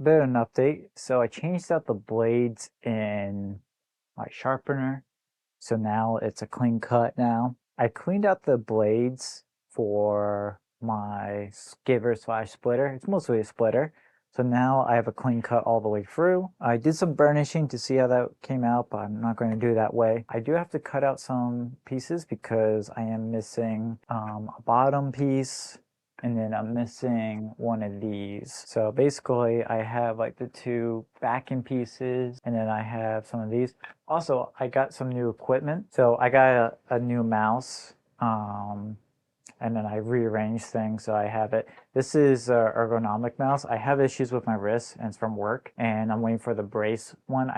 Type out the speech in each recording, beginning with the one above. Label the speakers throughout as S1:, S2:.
S1: bit of an update. So I changed out the blades in my sharpener. So now it's a clean cut now. I cleaned out the blades for my skiver slash splitter. It's mostly a splitter. So now I have a clean cut all the way through. I did some burnishing to see how that came out, but I'm not going to do it that way. I do have to cut out some pieces because I am missing a bottom piece, and then I'm missing one of these. So basically I have like the two backing pieces, and then I have some of these. Also, I got some new equipment. So I got a new mouse, and then I rearranged things so I have it. This is an ergonomic mouse. I have issues with my wrist, and it's from work, and I'm waiting for the brace one.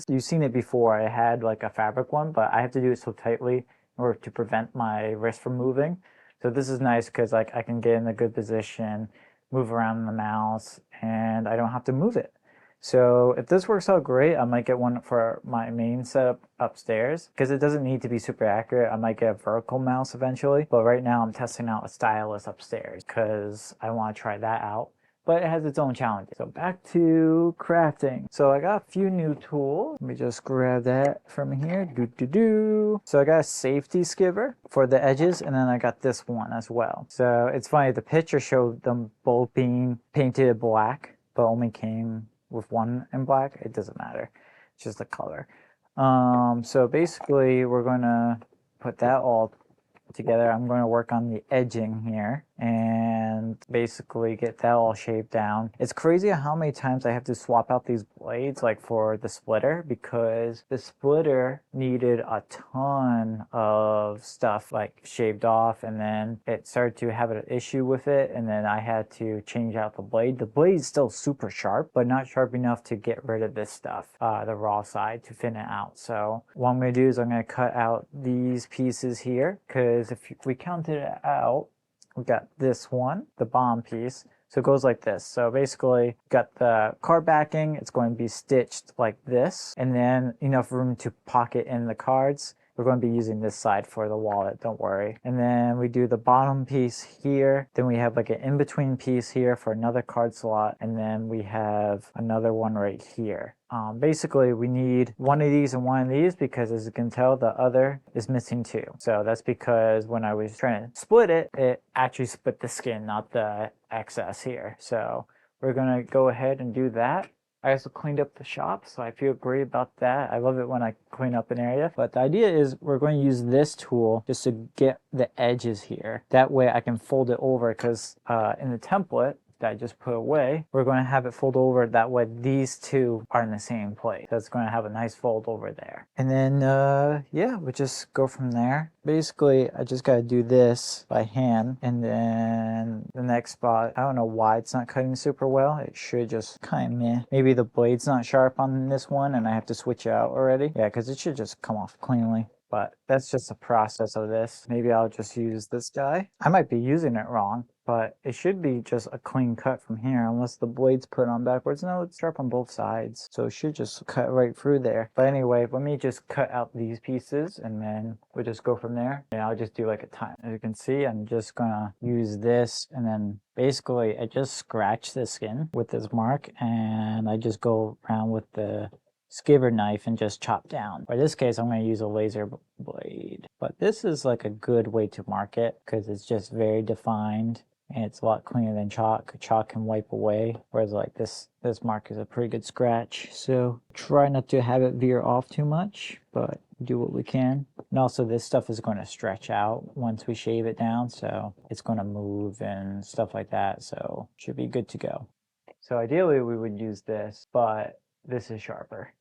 S1: You've seen it before. I had like a fabric one, but I have to do it so tightly in order to prevent my wrist from moving. So this is nice because like I can get in a good position, move around the mouse, and I don't have to move it. So if this works out great, I might get one for my main setup upstairs because it doesn't need to be super accurate. I might get a vertical mouse eventually, but right now I'm testing out a stylus upstairs because I want to try that out. But it has its own challenges. So back to crafting. So I got a few new tools. Let me just grab that from here. So I got a safety skiver for the edges, and then I got this one as well. So it's funny, the picture showed them both being painted black, but only came with one in black. It doesn't matter. It's just the color. So basically we're going to put that all together. I'm going to work on the edging here and basically get that all shaped down. It's crazy how many times I have to swap out these blades like for the splitter, because the splitter needed a ton of stuff like shaved off, and then it started to have an issue with it, and then I had to change out the blade. The blade is still super sharp, but not sharp enough to get rid of this stuff, the raw side, to thin it out. So what I'm going to do is I'm going to cut out these pieces here, because if we counted it out, we got this one, the bottom piece. So it goes like this. So basically, got the card backing. It's going to be stitched like this, and then enough room to pocket in the cards. We're going to be using this side for the wallet, don't worry. And then we do the bottom piece here. Then we have like an in-between piece here for another card slot. And then we have another one right here. Basically, we need one of these and one of these because, as you can tell, the other is missing two. So that's because when I was trying to split it, it actually split the skin, not the excess here. So we're going to go ahead and do that. I also cleaned up the shop, so I feel great about that. I love it when I clean up an area. But the idea is we're going to use this tool just to get the edges here. That way I can fold it over, because in the template that I just put away, we're going to have it fold over. That way these two are in the same place. So it's going to have a nice fold over there. And then, yeah, we just go from there. Basically, I just got to do this by hand. And then the next spot, I don't know why it's not cutting super well. It should just kind of meh. Maybe the blade's not sharp on this one and I have to switch it out already. Yeah, because it should just come off cleanly. But that's just the process of this. Maybe I'll just use this guy. I might be using it wrong, but it should be just a clean cut from here, unless the blade's put on backwards. No, it's sharp on both sides, so it should just cut right through there. But anyway, let me just cut out these pieces, and then we'll just go from there. And I'll just do like a time. As you can see, I'm just gonna use this, and then basically I just scratch the skin with this mark, and I just go around with the skiver knife and just chop down. For this case, I'm going to use a laser blade. But this is like a good way to mark it because it's just very defined and it's a lot cleaner than chalk. Chalk can wipe away, whereas like this mark is a pretty good scratch. So try not to have it veer off too much, but do what we can. And also this stuff is going to stretch out once we shave it down, so it's going to move and stuff like that. So should be good to go. So ideally we would use this, but this is sharper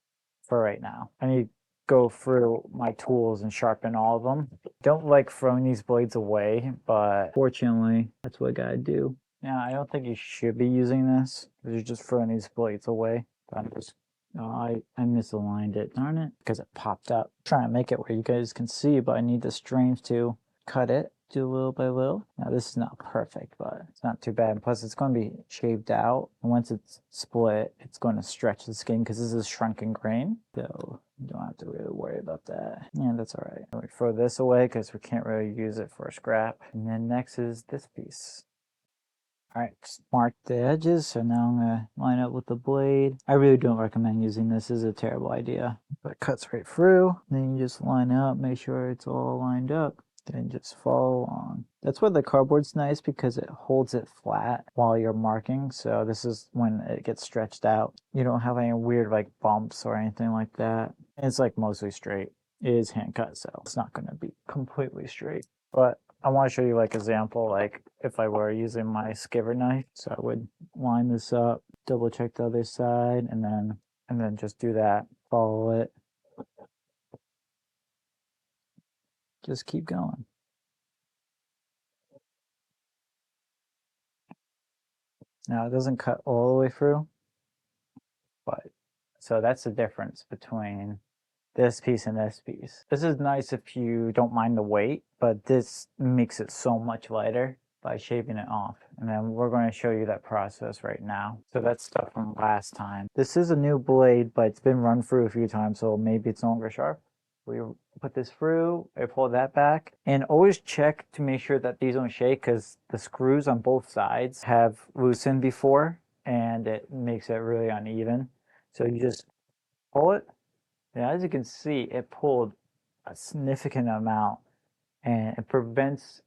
S1: for right now. I need to go through my tools and sharpen all of them. Don't like throwing these blades away, but fortunately, that's what I gotta do. Now, I don't think you should be using this, because you're just throwing these blades away. But I'm just, oh, I misaligned it, darn it, because it popped up. I'm trying to make it where you guys can see, but I need the strength to cut it. Do little by little. Now this is not perfect, but it's not too bad. Plus it's going to be shaved out. And once it's split, it's going to stretch the skin because this is shrunken grain. So you don't have to really worry about that. Yeah, that's all right. We throw this away because we can't really use it for a scrap. And then next is this piece. Alright, just mark the edges, so now I'm gonna line up with the blade. I really don't recommend using this, this is a terrible idea. But it cuts right through, then you just line up, make sure it's all lined up, then just follow along. That's why the cardboard's nice, because it holds it flat while you're marking, so this is when it gets stretched out. You don't have any weird like bumps or anything like that. And it's like mostly straight. It is hand cut, so it's not gonna be completely straight. But I want to show you like example, like if I were using my skiver knife. So I would line this up, double check the other side, and then just do that, follow it. Just keep going. Now it doesn't cut all the way through, but so that's the difference between this piece and this piece. This is nice if you don't mind the weight, but this makes it so much lighter by shaving it off. And then we're going to show you that process right now. So that's stuff from last time. This is a new blade, but it's been run through a few times, so maybe it's no longer sharp. We put this through, I pull that back, and always check to make sure that these don't shake, because the screws on both sides have loosened before and it makes it really uneven. So you just pull it. Now, as you can see, it pulled a significant amount, and it prevents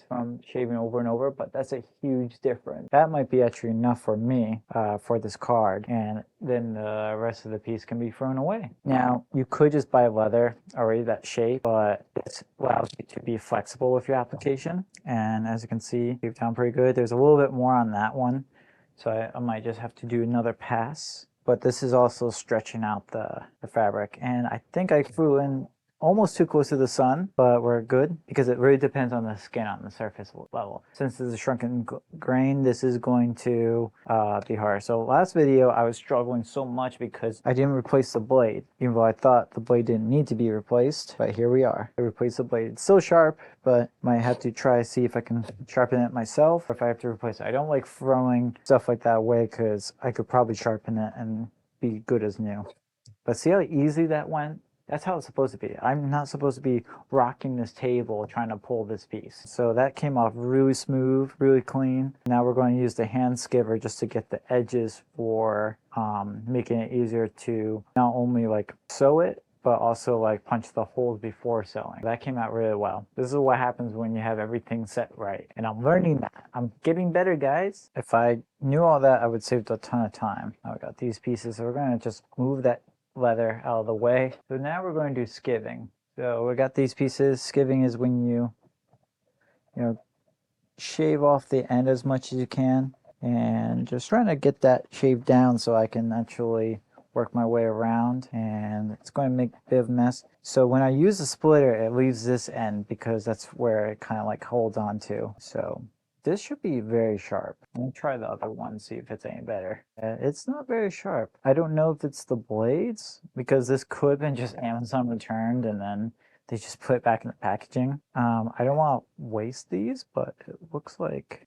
S1: from shaving over and over, but that's a huge difference. That might be actually enough for me for this card, and then the rest of the piece can be thrown away. Now, you could just buy leather already that shape, but it allows you to be flexible with your application, and as you can see, shaved down pretty good. There's a little bit more on that one, so I might just have to do another pass. But this is also stretching out the fabric, and I think I threw in almost too close to the sun, but we're good, because it really depends on the skin on the surface level. Since this is a shrunken grain, this is going to be hard. So last video I was struggling so much because I didn't replace the blade, even though I thought the blade didn't need to be replaced, but here we are. I replaced the blade. It's still sharp, but might have to try to see if I can sharpen it myself, or if I have to replace it. I don't like throwing stuff like that away, because I could probably sharpen it and be good as new. But see how easy that went? That's how it's supposed to be. I'm not supposed to be rocking this table trying to pull this piece. So that came off really smooth, really clean. Now we're going to use the hand skiver just to get the edges for making it easier to not only like sew it, but also like punch the holes before sewing. That came out really well. This is what happens when you have everything set right. And I'm learning that. I'm getting better, guys. If I knew all that, I would save a ton of time. Now we got these pieces, so we're going to just move that leather out of the way. So now we're going to do skiving. So we got these pieces. Skiving is when you shave off the end as much as you can, and just trying to get that shaved down so I can actually work my way around, and it's going to make a bit of a mess. So when I use the splitter, it leaves this end because that's where it kind of like holds on to. So this should be very sharp. Let me try the other one, see if it's any better. It's not very sharp. I don't know if it's the blades, because this could have been just Amazon returned and then they just put it back in the packaging. I don't want to waste these, but it looks like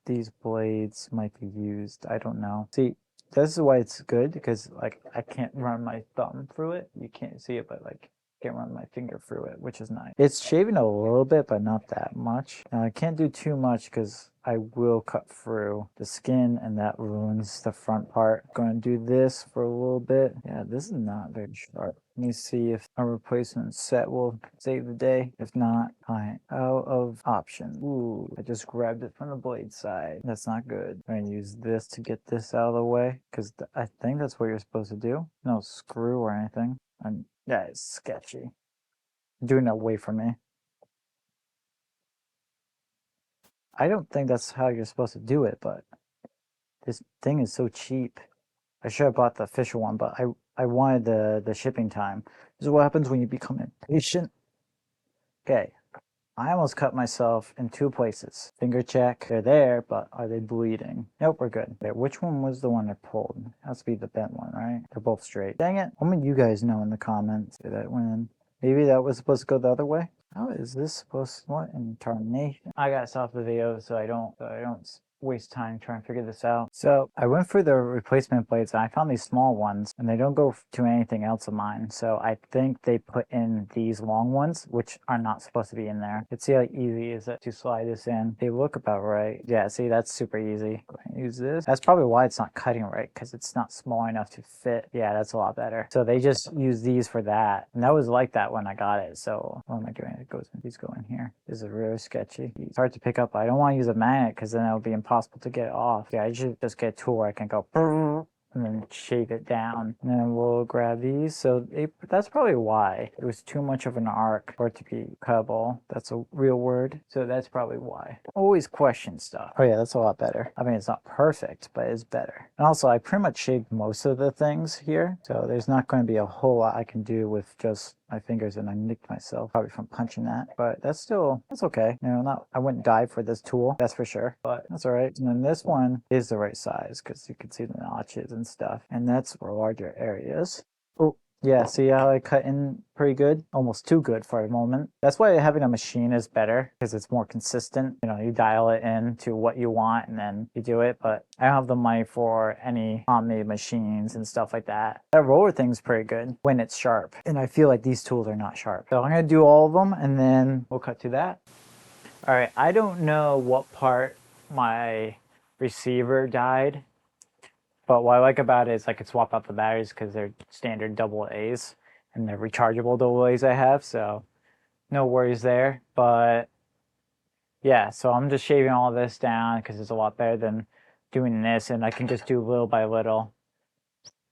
S1: these blades might be used. I don't know. See, this is why it's good, because like I can't run my thumb through it. You can't see it, but like can run my finger through it, which is nice. It's shaving a little bit, but not that much. Now I can't do too much because I will cut through the skin and that ruins the front part. I'm going to do this for a little bit. Yeah, this is not very sharp. Let me see if a replacement set will save the day. If not, I'm out of options. Ooh, I just grabbed it from the blade side. That's not good. I'm going to use this to get this out of the way, because I think that's what you're supposed to do. No screw or anything. And that is sketchy. Doing it away from me. I don't think that's how you're supposed to do it, but this thing is so cheap. I should have bought the official one, but I wanted the shipping time. This is what happens when you become impatient. Okay, I almost cut myself in 2 places. Finger check. They're there, but are they bleeding? Nope, we're good. Okay, which one was the one I pulled? It has to be the bent one, right? They're both straight. Dang it. How many of you guys know in the comments that went in? Maybe that was supposed to go the other way? How is this supposed to, what in tarnation? I gotta stop the video so I don't waste time trying to figure this out. So I went for the replacement blades and I found these small ones and they don't go to anything else of mine. So I think they put in these long ones, which are not supposed to be in there. Let's see how easy is it to slide this in. They look about right. Yeah, see, that's super easy. Go ahead and use this. That's probably why it's not cutting right, because it's not small enough to fit. Yeah, that's a lot better. So they just use these for that. And that was like that when I got it. So what am I doing? These go in here. This is really sketchy. It's hard to pick up. I don't want to use a magnet because then it'll be impossible to get it off. Yeah, I should just get a tool where I can go and then shave it down. And then we'll grab these. So that's probably why it was too much of an arc for it to be cuttable. That's a real word. So that's probably why. Always question stuff. Oh yeah, that's a lot better. I mean, it's not perfect, but it's better. And also, I pretty much shaved most of the things here. So there's not going to be a whole lot I can do with just my fingers, and I nicked myself probably from punching that, but that's okay. You know, I wouldn't die for this tool, that's for sure, but that's all right. And then this one is the right size because you can see the notches and stuff, and that's for larger areas. Oh, yeah, see how I cut in pretty good? Almost too good for a moment. That's why having a machine is better, because it's more consistent. You know, you dial it in to what you want and then you do it, but I don't have the money for any homemade machines and stuff like that. That roller thing's pretty good when it's sharp, and I feel like these tools are not sharp. So I'm gonna do all of them and then we'll cut to that. All right, I don't know what part my receiver died, but what I like about it is I could swap out the batteries because they're standard double A's and they're rechargeable double A's I have, so no worries there. But yeah, so I'm just shaving all this down because it's a lot better than doing this, and I can just do little by little.